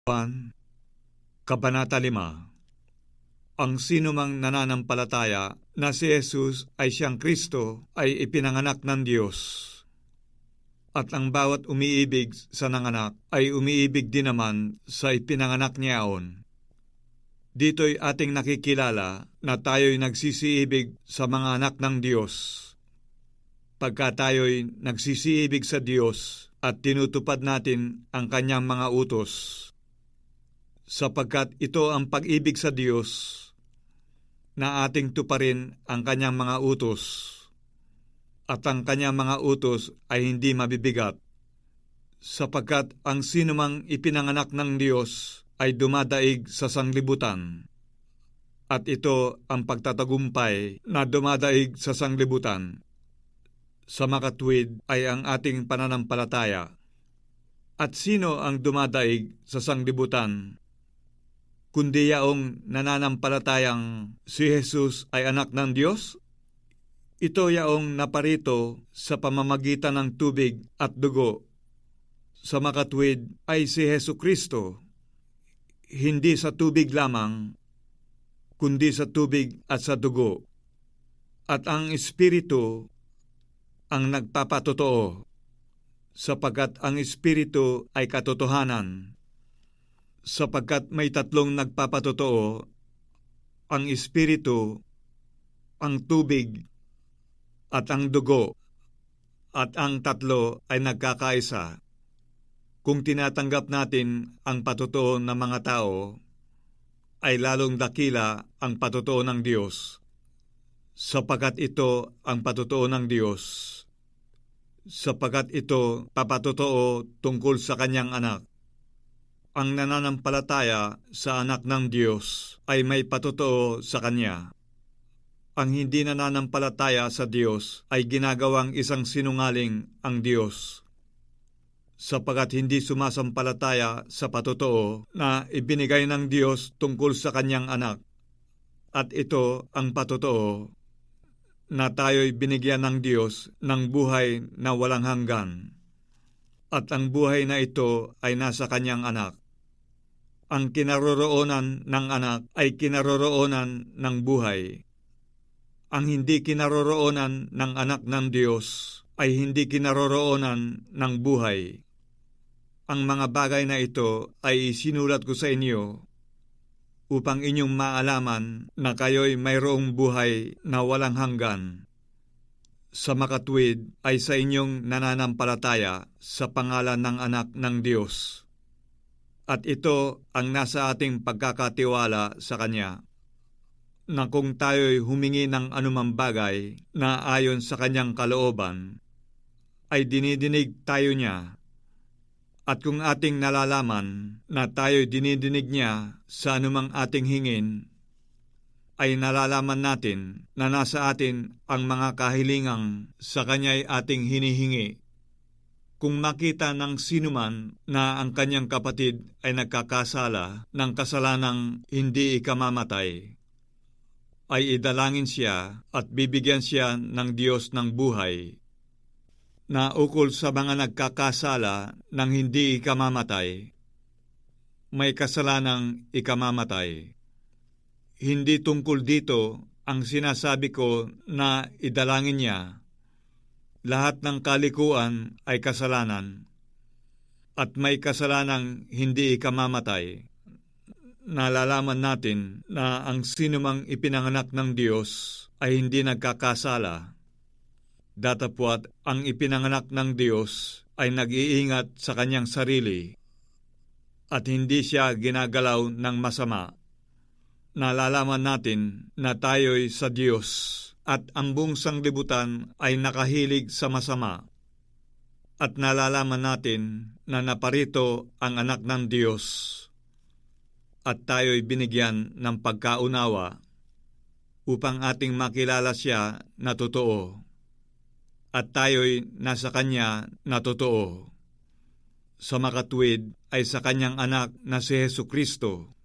Juan, Kabanata 5. Ang sinumang nananampalataya na si Jesus ay siyang Kristo ay ipinanganak ng Diyos. At ang bawat umiibig sa nanganak ay umiibig din naman sa ipinanganak niyaon. Dito'y ating nakikilala na tayo'y nagsisiibig sa mga anak ng Diyos. Pagka tayo'y nagsisiibig sa Diyos at tinutupad natin ang kanyang mga utos. Sapagkat ito ang pag-ibig sa Diyos, na ating tuparin ang kanyang mga utos. At ang kanyang mga utos ay hindi mabibigat. Sapagkat ang sinumang ipinanganak ng Diyos ay dumadaig sa sanglibutan. At ito ang pagtatagumpay na dumadaig sa sanglibutan. Sa makatwid ay ang ating pananampalataya. At sino ang dumadaig sa sanglibutan? Kundi yaong nananampalatayang si Jesus ay anak ng Diyos? Ito yaong naparito sa pamamagitan ng tubig at dugo. Sa makatwid ay si Jesucristo, hindi sa tubig lamang, kundi sa tubig at sa dugo. At ang Espiritu ang nagpapatotoo, sapagkat ang Espiritu ay katotohanan. Sapagkat may tatlong nagpapatotoo, ang Espiritu, ang tubig, at ang dugo, at ang tatlo ay nagkakaisa. Kung tinatanggap natin ang patotoo ng mga tao, ay lalong dakila ang patotoo ng Diyos, sapagkat ito ang patotoo ng Diyos, sapagkat ito papatotoo tungkol sa kanyang anak. Ang nananampalataya sa anak ng Diyos ay may patotoo sa kanya. Ang hindi nananampalataya sa Diyos ay ginagawang isang sinungaling ang Diyos, sapagkat hindi sumasampalataya sa patotoo na ibinigay ng Diyos tungkol sa kanyang anak. At ito ang patotoo, na tayo'y binigyan ng Diyos ng buhay na walang hanggan. At ang buhay na ito ay nasa kanyang anak. Ang kinaroroonan ng anak ay kinaroroonan ng buhay. Ang hindi kinaroroonan ng anak ng Diyos ay hindi kinaroroonan ng buhay. Ang mga bagay na ito ay isinulat ko sa inyo upang inyong maalaman na kayo'y mayroong buhay na walang hanggan. Sa makatwid ay sa inyong nananampalataya sa pangalan ng anak ng Diyos. At ito ang nasa ating pagkakatiwala sa Kanya, na kung tayo'y humingi ng anumang bagay na ayon sa Kanyang kalooban, ay dinidinig tayo niya. At kung ating nalalaman na tayo'y dinidinig niya sa anumang ating hingin, ay nalalaman natin na nasa atin ang mga kahilingang sa Kanya'y ating hinihingi. Kung makita ng sinuman na ang kanyang kapatid ay nagkakasala ng kasalanang hindi ikamamatay, ay idalangin siya at bibigyan siya ng Diyos ng buhay, na ukol sa mga nagkakasala ng hindi ikamamatay, may kasalanang ikamamatay. Hindi tungkol dito ang sinasabi ko na idalangin niya. Lahat ng kalikuan ay kasalanan, at may kasalanang hindi ikamamatay. Nalalaman natin na ang sinumang ipinanganak ng Diyos ay hindi nagkakasala. Datapwat ang ipinanganak ng Diyos ay nag-iingat sa kanyang sarili, at hindi siya ginagalaw ng masama. Nalalaman natin na tayo'y sa Diyos, at ang buong sanglibutan ay nakahilig sa masama. At nalalaman natin na naparito ang anak ng Diyos, at tayo'y binigyan ng pagkaunawa upang ating makilala siya na totoo, at tayo'y nasa Kanya na totoo. Sa makatwid ay sa Kanyang anak na si Jesucristo.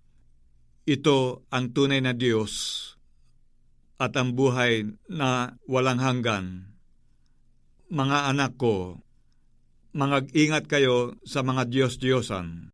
Ito ang tunay na Diyos at ang buhay na walang hanggan. Mga anak ko, Mag-ingat kayo sa mga Diyos-Diyosan.